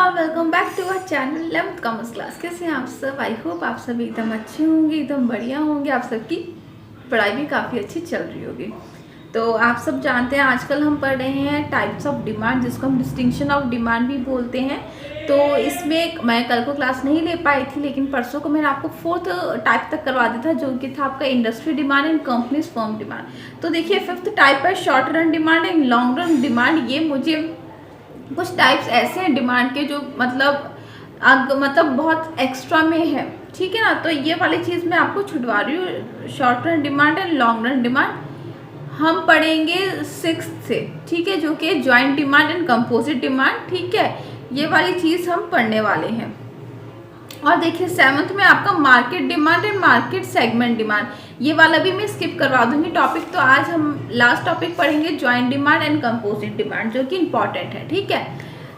Welcome back to our channel 11th commerce class. कैसे हैं आप सब? आई होप आप सब एकदम अच्छे होंगे, एकदम बढ़िया होंगे। आप सबकी पढ़ाई भी काफ़ी अच्छी चल रही होगी। तो आप सब जानते हैं आजकल हम पढ़ रहे हैं टाइप्स ऑफ डिमांड, जिसको हम डिस्टिंक्शन ऑफ डिमांड भी बोलते हैं। तो इसमें मैं कल को क्लास नहीं ले पाई थी, लेकिन परसों को मैंने आपको 4th टाइप तक करवा दिया था, जो कि था आपका industry demand and companies firm demand. तो देखिए 5th टाइप है short run demand and long run demand. ये मुझे कुछ टाइप्स ऐसे हैं डिमांड के जो मतलब बहुत एक्स्ट्रा में है, ठीक है ना। तो ये वाली चीज़ मैं आपको छुड़वा रही हूँ। Short run demand and long run demand हम पढ़ेंगे 6th से, ठीक है, जो कि joint demand and composite demand, ठीक है। ये वाली चीज़ हम पढ़ने वाले हैं। और देखिए 7th में आपका market demand and market segment demand, ये वाला भी मैं स्किप करवा दूंगी टॉपिक। तो आज हम लास्ट टॉपिक पढ़ेंगे joint demand and composite demand, जो कि इंपॉर्टेंट है, ठीक है।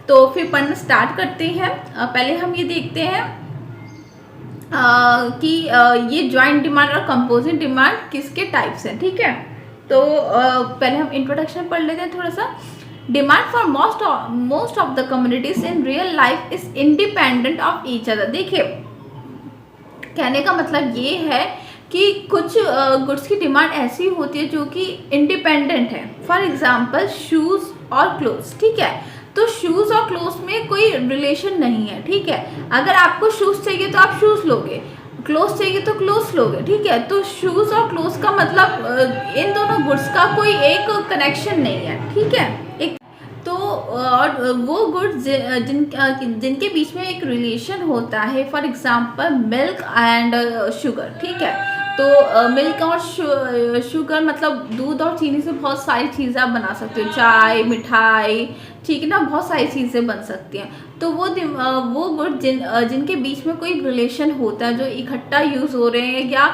तो फिर पढ़ना स्टार्ट करते हैं। पहले हम ये देखते हैं कि ये ज्वाइंट डिमांड और कंपोजिट डिमांड किसके टाइप्स हैं, ठीक है। तो पहले हम इंट्रोडक्शन पढ़ लेते हैं थोड़ा सा। Demand for most of the communities in real life is independent of each other. देखिए कहने का मतलब ये है कि कुछ गुड्स की डिमांड ऐसी होती है जो कि इंडिपेंडेंट है। फॉर एग्जांपल शूज़ और क्लोथ्स, ठीक है। तो शूज़ और क्लोथ्स में कोई रिलेशन नहीं है, ठीक है। अगर आपको शूज़ चाहिए तो आप शूज़ लोगे, क्लोथ्स चाहिए तो क्लोथ्स लोगे, ठीक है। तो शूज़ और क्लोथ्स का मतलब इन दोनों गुड्स का कोई एक कनेक्शन नहीं है, ठीक है। एक तो और वो गुड्स जिनके बीच में एक रिलेशन होता है, for example milk and sugar, ठीक है। तो मिल्क और शुगर मतलब दूध और चीनी से बहुत सारी चीज़ें आप बना सकते हो, चाय, मिठाई, ठीक है ना, बहुत सारी चीज़ें बन सकती हैं। तो वो गुड जिनके बीच में कोई रिलेशन होता है, जो इकट्ठा यूज़ हो रहे हैं, या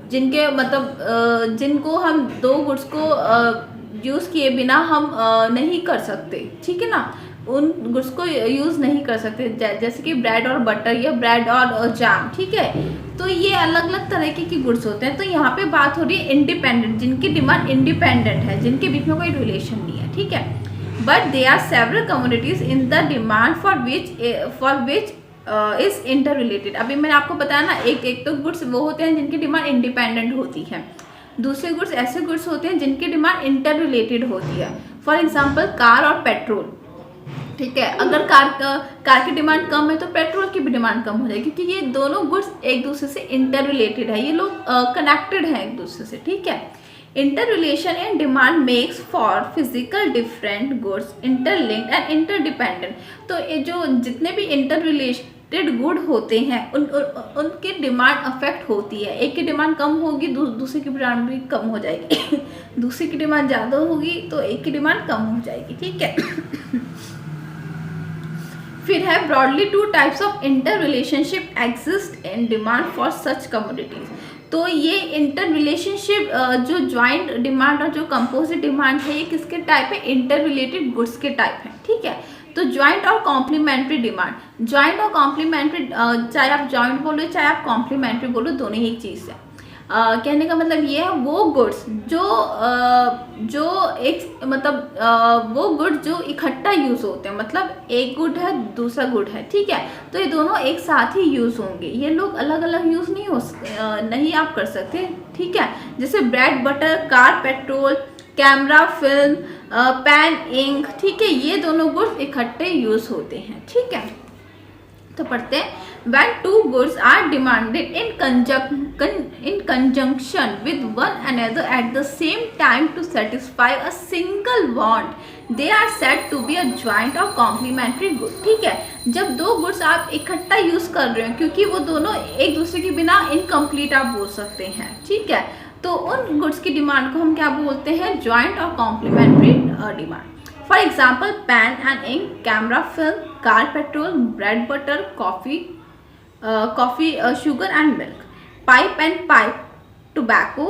जिनके मतलब जिनको हम दो गुड्स को यूज़ किए बिना हम नहीं कर सकते, ठीक है ना, उन गुड्स को यूज़ नहीं कर सकते, जैसे कि ब्रेड और बटर या ब्रेड और जैम, ठीक है। तो ये अलग अलग तरीके की गुड्स होते हैं। तो यहाँ पे बात हो रही है इंडिपेंडेंट, जिनकी डिमांड इंडिपेंडेंट है, जिनके बीच में कोई रिलेशन नहीं है, ठीक है। But they are several communities in the demand for which is interrelated. अभी मैंने आपको बताया ना, एक तो गुड्स वो होते हैं जिनकी डिमांड इंडिपेंडेंट होती है, दूसरे गुड्स ऐसे गुड्स होते हैं जिनकी डिमांड इंटर रिलेटेड होती है। फॉर एग्जांपल कार और पेट्रोल, ठीक है। अगर कार की डिमांड कम है तो पेट्रोल की भी डिमांड कम हो जाएगी, क्योंकि ये दोनों गुड्स एक दूसरे से इंटर रिलेटेड है, ये लोग कनेक्टेड हैं एक दूसरे से, ठीक है। Inter relation in demand makes for physical different goods interlinked and interdependent. तो ये जो जितने भी इंटर रिलेटेड गुड होते हैं उनकी डिमांड अफेक्ट होती है। एक की डिमांड कम होगी, दूसरे की डिमांड भी कम हो जाएगी दूसरी की डिमांड ज़्यादा होगी तो एक की डिमांड कम हो जाएगी, ठीक है फिर है broadly 2 types of inter relationship exist in demand for such commodities. तो ये इंटर रिलेशनशिप जो ज्वाइंट डिमांड और जो कंपोजिट डिमांड है, ये किसके टाइप है? इंटर रिलेटेड गुड्स के टाइप है, ठीक है। तो ज्वाइंट और कॉम्प्लीमेंट्री डिमांड, ज्वाइंट और कॉम्प्लीमेंट्री, चाहे आप ज्वाइंट बोलो चाहे आप कॉम्प्लीमेंट्री बोलो, दोनों ही एक चीज़ है। कहने का मतलब ये है वो गुड्स जो एक मतलब वो गुड जो इकट्ठा यूज़ होते हैं, मतलब एक गुड है दूसरा गुड है, ठीक है। तो ये दोनों एक साथ ही यूज़ होंगे, ये लोग अलग अलग यूज़ नहीं आप कर सकते, ठीक है। जैसे bread butter, car petrol, camera film, pen ink, ठीक है, ये दोनों गुड्स इकट्ठे यूज़ होते हैं, ठीक है। तो पढ़ते हैं when two goods are demanded in conjunction with one another at the same time to satisfy a single want they are said to be a joint or complementary good, ठीक है। जब दो गुड्स आप इकट्ठा यूज कर रहे हो, क्योंकि वो दोनों एक दूसरे के बिना इनकम्प्लीट आप बोल सकते हैं, ठीक है। तो उन गुड्स की डिमांड को हम क्या बोलते हैं? ज्वाइंट और complementary demand. For example, pen and ink, camera film, car petrol, bread butter, coffee, sugar and milk, pipe and pipe tobacco.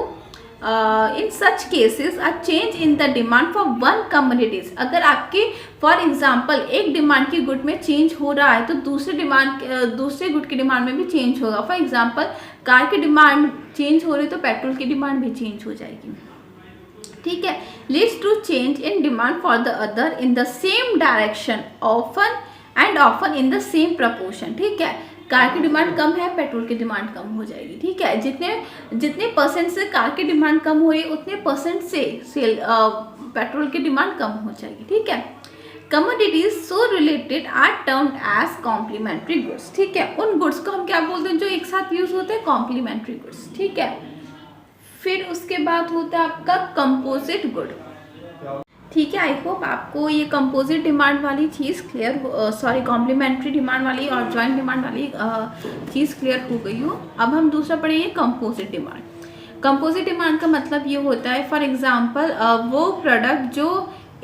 In such cases, a change in the demand for one commodities. अगर आपके for example एक demand की good में change हो रहा है तो दूसरे गुड की डिमांड में भी चेंज होगा। फॉर एग्जाम्पल कार की डिमांड चेंज हो रही तो पेट्रोल की डिमांड भी चेंज हो जाएगी, ठीक है। Leads to change in demand for the other in the same direction often and often in the same proportion. ठीक है, कार की डिमांड कम है, पेट्रोल की डिमांड कम हो जाएगी। ठीक है, जितने परसेंट से कार की डिमांड कम हो रही है उतने परसेंट से पेट्रोल की डिमांड कम हो जाएगी। ठीक है, commodities so related are termed as complementary goods. ठीक है, उन गुड्स को हम क्या बोलते हैं जो एक साथ यूज होते हैं, कॉम्प्लीमेंट्री गुड्स। ठीक है, फिर उसके बाद होता है आपका कंपोजिट गुड। ठीक है, आई होप आपको ये कंपोजिट डिमांड वाली चीज़ क्लियर, सॉरी कॉम्प्लीमेंट्री डिमांड वाली और जॉइंट डिमांड वाली चीज़ क्लियर हो गई हो। अब हम दूसरा पढ़ेंगे कंपोजिट डिमांड। कंपोजिट डिमांड का मतलब ये होता है, फॉर एग्जांपल वो प्रोडक्ट जो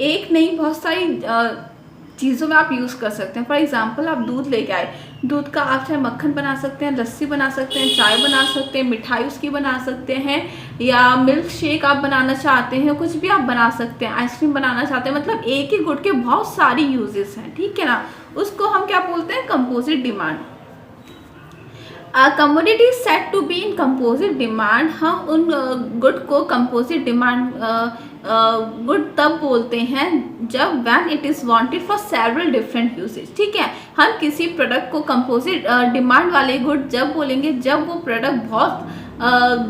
एक नहीं बहुत सारी चीज़ों में आप यूज़ कर सकते हैं। फॉर एग्जांपल आप दूध लेके आए, दूध का आप चाहे मक्खन बना सकते हैं, लस्सी बना सकते हैं, चाय बना सकते हैं, मिठाई उसकी बना सकते हैं, या मिल्क शेक आप बनाना चाहते हैं, कुछ भी आप बना सकते हैं, आइसक्रीम बनाना चाहते हैं, मतलब एक ही गुड के बहुत सारी यूजेस हैं। ठीक है ना, उसको हम क्या बोलते हैं, composite demand. Commodity is set to be in composite demand. हम उन गुड को कंपोजिट डिमांड गुड तब बोलते हैं जब when it is wanted for several different usage. ठीक है, हम किसी प्रोडक्ट को कंपोजिट डिमांड वाले गुड जब बोलेंगे जब वो प्रोडक्ट बहुत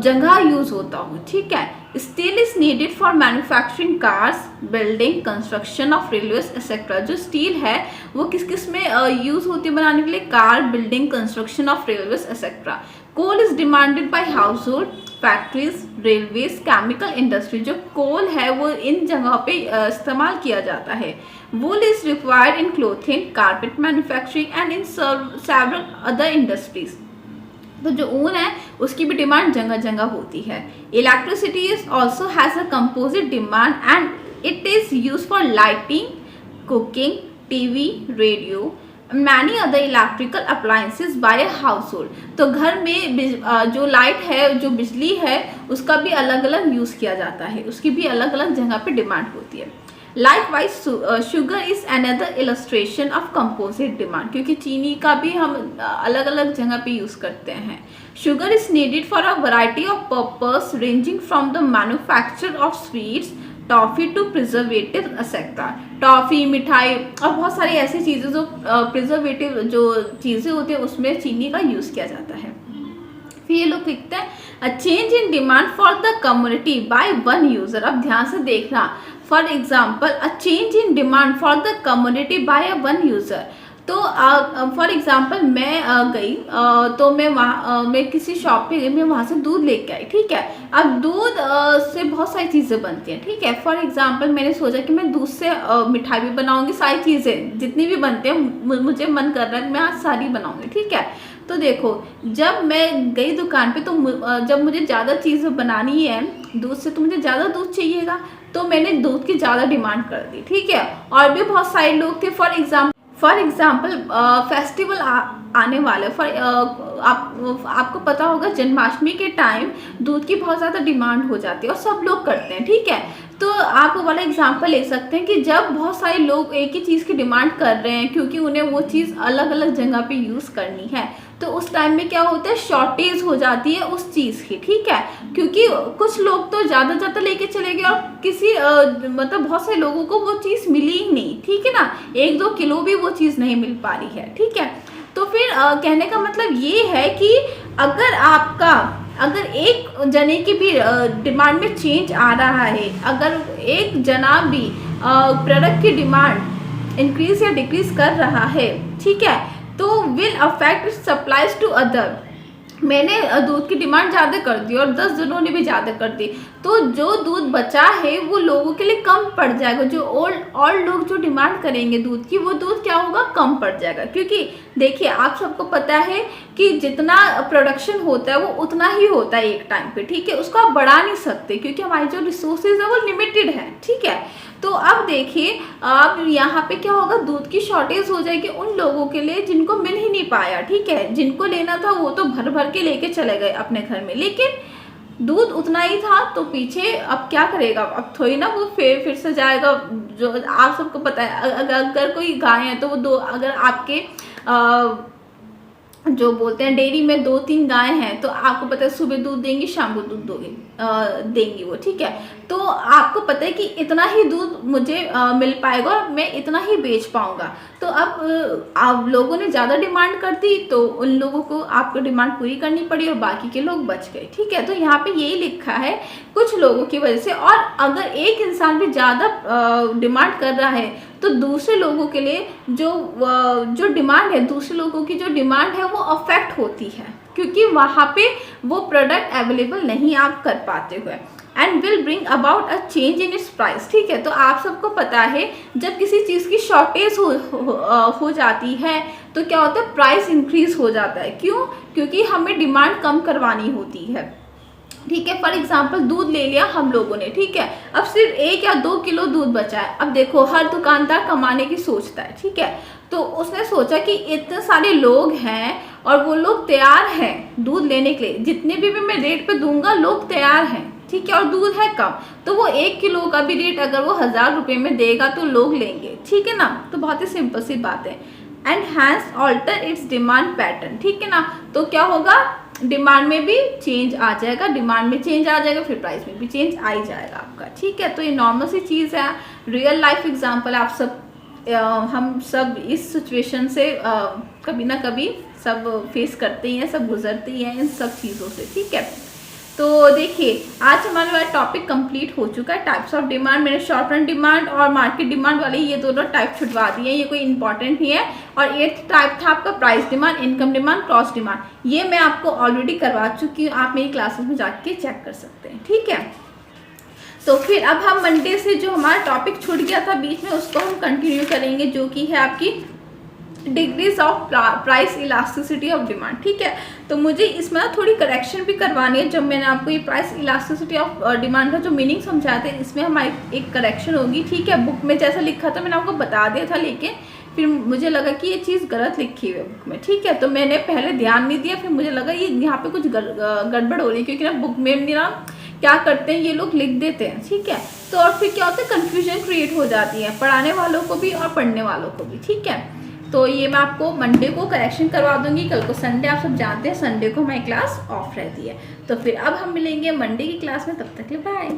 जगह यूज होता हो। ठीक है, steel is needed for manufacturing cars, building, construction of railways etcetera. जो स्टील है वो किस किस में यूज होती है बनाने के लिए, car, building, construction of railways etcetera. Coal is demanded by household, factories, railways, chemical industry. जो कोल है वो इन जगहों पे इस्तेमाल किया जाता है। वूल is required in clothing, carpet manufacturing and in several other industries. तो जो ऊन है उसकी भी डिमांड जगह जगह होती है। Electricity is also has a composite demand and it is use for lighting, cooking, TV, radio, many other electrical appliances by household. तो घर में जो लाइट है, जो बिजली है, उसका भी अलग अलग यूज़ किया जाता है, उसकी भी अलग अलग जगह पे डिमांड होती है। Likewise, sugar is another illustration of composite demand, क्योंकि चीनी का भी हम अलग अलग जगह पे यूज़ करते हैं। Sugar is needed for a variety of purpose ranging from the manufacture of sweets, toffee to preservative etcetera. Toffee, मिठाई और बहुत सारी ऐसी चीज़ें जो प्रिजर्वेटिव जो चीज़ें होती हैं उसमें चीनी का यूज़ किया जाता है। फिर ये लोग लिखते हैं a change in demand for the community by one user. अब ध्यान से देखना, for example a change in demand for the community bye a one user. तो फॉर एग्जाम्पल मैं गई तो मैं किसी शॉप पे गई, मैं वहाँ से दूध लेके आई। ठीक है, अब दूध से बहुत सारी चीज़ें बनती हैं। ठीक है, फॉर एग्जाम्पल मैंने सोचा कि मैं दूध से मिठाई भी बनाऊंगी, सारी चीज़ें जितनी भी बनती हैं मुझे मन कर रहा है मैं आज सारी बनाऊंगी। ठीक है, तो देखो जब मैं गई दुकान पे तो जब मुझे ज़्यादा चीज़ें बनानी है दूध से, तो मुझे ज़्यादा दूध चाहिएगा, तो मैंने दूध की ज़्यादा डिमांड कर दी। ठीक है, और भी बहुत सारे लोग थे, फॉर एग्जाम्पल फेस्टिवल आने वाले, आपको पता होगा जन्माष्टमी के टाइम दूध की बहुत ज़्यादा डिमांड हो जाती है और सब लोग करते हैं। ठीक है, तो आप वाला एग्जाम्पल ले सकते हैं कि जब बहुत सारे लोग एक ही चीज़ की डिमांड कर रहे हैं क्योंकि उन्हें वो चीज़ अलग अलग जगह पे यूज़ करनी है, तो उस टाइम में क्या होता है, शॉर्टेज हो जाती है उस चीज़ की। ठीक है, क्योंकि कुछ लोग तो ज़्यादा लेके चले गए और किसी मतलब बहुत सारे लोगों को वो चीज़ मिली ही नहीं। ठीक है ना, 1-2 किलो भी वो चीज़ नहीं मिल पा रही है। ठीक है, तो फिर कहने का मतलब ये है कि अगर एक जने की भी डिमांड में चेंज आ रहा है, अगर एक जना भी प्रोडक्ट की डिमांड इंक्रीज या डिक्रीज कर रहा है, ठीक है, तो will affect supplies to other. मैंने दूध की डिमांड ज़्यादा कर दी और 10 जनों ने भी ज़्यादा कर दी, तो जो दूध बचा है वो लोगों के लिए कम पड़ जाएगा। जो और लोग जो डिमांड करेंगे दूध की, वो दूध क्या होगा, कम पड़ जाएगा। क्योंकि देखिए आप सबको पता है कि जितना प्रोडक्शन होता है वो उतना ही होता है एक टाइम पे। ठीक है, उसको आप बढ़ा नहीं सकते क्योंकि हमारी जो रिसोर्सेज है वो लिमिटेड है। ठीक है, तो अब देखिए अब यहाँ पे क्या होगा, दूध की शॉर्टेज हो जाएगी उन लोगों के लिए जिनको मिल ही नहीं पाया। ठीक है, जिनको लेना था वो तो भर के लेके चले गए अपने घर में, लेकिन दूध उतना ही था तो पीछे अब क्या करेगा, अब थोड़ी ना वो फिर से जाएगा। जो आप सबको पता है अगर कोई गाय है तो वो अगर आपके जो बोलते हैं डेयरी में 2-3 गाय हैं, तो आपको पता है सुबह दूध देंगी, शाम को दूध देंगी वो, ठीक है। तो आपको पता है कि इतना ही दूध मुझे मिल पाएगा और मैं इतना ही बेच पाऊंगा। तो अब आप लोगों ने ज़्यादा डिमांड कर दी, तो उन लोगों को आपको डिमांड पूरी करनी पड़ी और बाकी के लोग बच गए, ठीक है। तो यहाँ पे यही लिखा है कुछ लोगों की वजह से। और अगर एक इंसान भी ज़्यादा डिमांड कर रहा है तो दूसरे लोगों के लिए जो डिमांड है, दूसरे लोगों की जो डिमांड है वो अफेक्ट होती है, क्योंकि वहाँ पे वो प्रोडक्ट अवेलेबल नहीं आप कर पाते हुए, and will bring about a change in its price, ठीक है। तो आप सबको पता है जब किसी चीज़ की शॉर्टेज हो जाती है तो क्या होता है, प्राइस इंक्रीज हो जाता है। क्यों? क्योंकि हमें डिमांड कम करवानी होती है, ठीक है। फॉर एग्जाम्पल दूध ले लिया हम लोगों ने, ठीक है। अब सिर्फ 1 या 2 किलो दूध बचा है। अब देखो हर दुकानदार कमाने की सोचता है, ठीक है। तो उसने सोचा कि इतने सारे लोग हैं और वो लोग तैयार हैं दूध लेने के लिए, जितने भी मैं रेट पे दूंगा लोग तैयार हैं, ठीक है। और दूध है कम, तो वो 1 किलो का भी रेट अगर वो 1000 रुपये में देगा तो लोग लेंगे, ठीक है ना। तो बहुत ही सिंपल सी बात है। And hence alter its demand pattern, ठीक है ना। तो क्या होगा, डिमांड में भी चेंज आ जाएगा, डिमांड में चेंज आ जाएगा, फिर प्राइस में भी चेंज आ ही जाएगा आपका, ठीक है। तो ये नॉर्मल सी चीज़ है, रियल लाइफ एग्जांपल आप सब हम सब इस सिचुएशन से कभी ना कभी सब फेस करते ही हैं, सब गुजरते ही हैं इन सब चीज़ों से, ठीक है। तो देखिए आज हमारा वाला टॉपिक कंप्लीट हो चुका है। टाइप्स ऑफ डिमांड, मैंने शॉर्ट रन डिमांड और मार्केट डिमांड वाले ये दोनों टाइप छुटवा दिए हैं, ये कोई इंपॉर्टेंट नहीं है। और 8th टाइप था आपका price demand, income demand, cross demand. ये मैं आपको ऑलरेडी करवा चुकी हूँ, आप मेरी क्लासेस में जाके चेक कर सकते हैं, ठीक है। तो फिर अब हम मंडे से जो हमारा टॉपिक छूट गया था बीच में उसको हम कंटिन्यू करेंगे, जो कि है आपकी degrees of price elasticity of demand, ठीक है। तो मुझे इसमें थोड़ी करेक्शन भी करवानी है। जब मैंने आपको ये प्राइस इलास्टिसिटी ऑफ डिमांड का जो मीनिंग समझाया था, इसमें हमारी एक करेक्शन होगी, ठीक है। बुक में जैसा लिखा था मैंने आपको बता दिया था, लेकिन फिर मुझे लगा कि ये चीज़ गलत लिखी हुई है बुक में, ठीक है। तो मैंने पहले ध्यान नहीं दिया, फिर मुझे लगा ये यहाँ पे कुछ गड़बड़ हो रही है, क्योंकि ना बुक में ना क्या करते हैं ये लोग लिख देते हैं, ठीक है। तो और फिर क्या होता है, कन्फ्यूजन क्रिएट हो जाती है पढ़ाने वालों को भी और पढ़ने वालों को भी, ठीक है। तो ये मैं आपको मंडे को करेक्शन करवा दूंगी। कल को संडे, आप सब जानते हैं संडे को हमारी क्लास ऑफ रहती है। तो फिर अब हम मिलेंगे मंडे की क्लास में, तब तक के लिए बाय।